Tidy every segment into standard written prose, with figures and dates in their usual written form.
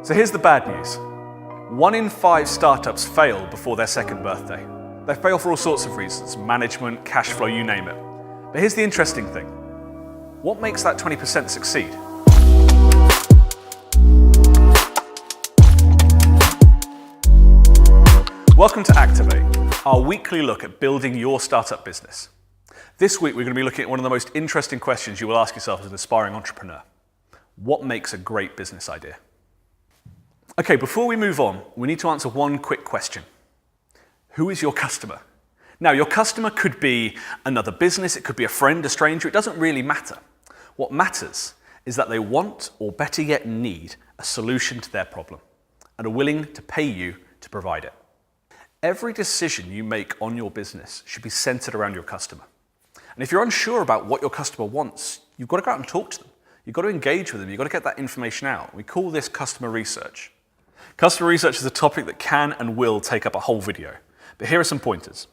So here's the bad news. 1 in 5 startups fail before their second birthday. They fail for all sorts of reasons, management, cash flow, you name it. But here's the interesting thing. What makes that 20% succeed? Welcome to Activate, our weekly look at building your startup business. This week we're going to be looking at one of the most interesting questions you will ask yourself as an aspiring entrepreneur. What makes a great business idea? Okay, before we move on, we need to answer one quick question. Who is your customer? Now, your customer could be another business, it could be a friend, a stranger, it doesn't really matter. What matters is that they want, or better yet need, a solution to their problem and are willing to pay you to provide it. Every decision you make on your business should be centered around your customer. And if you're unsure about what your customer wants, you've got to go out and talk to them. You've got to engage with them, you've got to get that information out. We call this customer research. Customer research is a topic that can and will take up a whole video. But here are some pointers.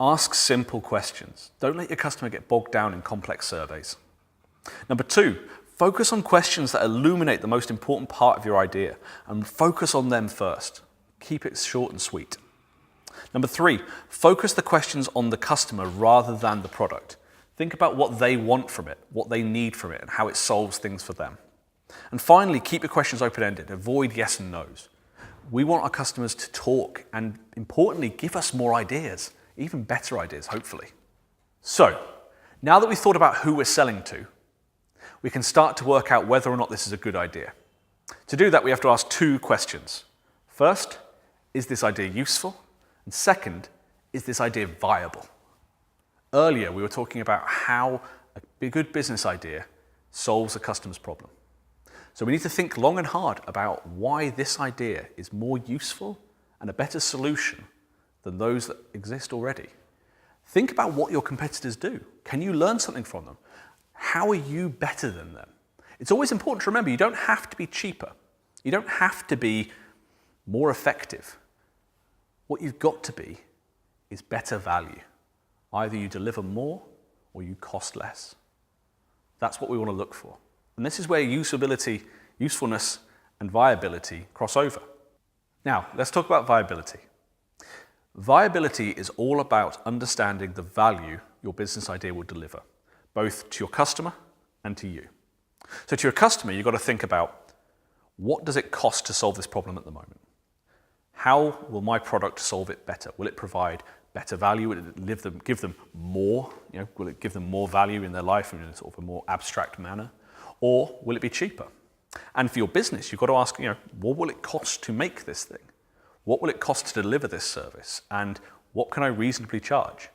Ask simple questions. Don't let your customer get bogged down in complex surveys. Number 2, focus on questions that illuminate the most important part of your idea and focus on them first. Keep it short and sweet. Number 3, focus the questions on the customer rather than the product. Think about what they want from it, what they need from it, and how it solves things for them. And finally, keep your questions open-ended. Avoid yes and no's. We want our customers to talk and, importantly, give us more ideas, even better ideas, hopefully. So, now that we've thought about who we're selling to, we can start to work out whether or not this is a good idea. To do that, we have to ask 2 questions. First, is this idea useful? And second, is this idea viable? Earlier, we were talking about how a good business idea solves a customer's problem. So we need to think long and hard about why this idea is more useful and a better solution than those that exist already. Think about what your competitors do. Can you learn something from them? How are you better than them? It's always important to remember you don't have to be cheaper. You don't have to be more effective. What you've got to be is better value. Either you deliver more or you cost less. That's what we want to look for. And this is where usability, usefulness, and viability cross over. Now, let's talk about viability. Viability is all about understanding the value your business idea will deliver, both to your customer and to you. So to your customer, you've got to think about what does it cost to solve this problem at the moment? How will my product solve it better? Will it provide better value? Will it give them more? Will it give them more value in their life in a sort of a more abstract manner? Or will it be cheaper? And for your business, you've got to ask, what will it cost to make this thing? What will it cost to deliver this service? And what can I reasonably charge?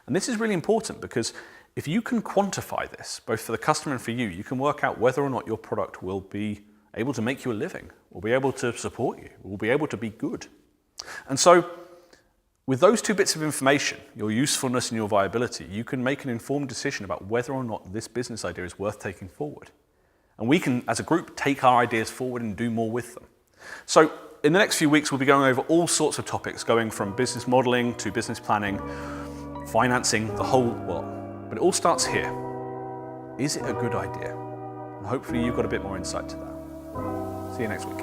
And this is really important because if you can quantify this, both for the customer and for you, you can work out whether or not your product will be able to make you a living, will be able to support you, will be able to be good. And so, with those 2 bits of information, your usefulness and your viability, you can make an informed decision about whether or not this business idea is worth taking forward. And we can, as a group, take our ideas forward and do more with them. So, in the next few weeks, we'll be going over all sorts of topics, going from business modeling to business planning, financing, the whole lot. But it all starts here. Is it a good idea? And hopefully you've got a bit more insight to that. See you next week.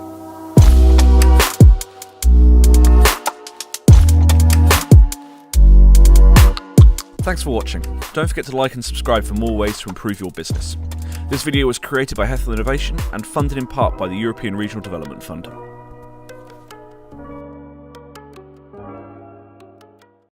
Thanks for watching. Don't forget to like and subscribe for more ways to improve your business. This video was created by Hethel Innovation and funded in part by the European Regional Development Fund.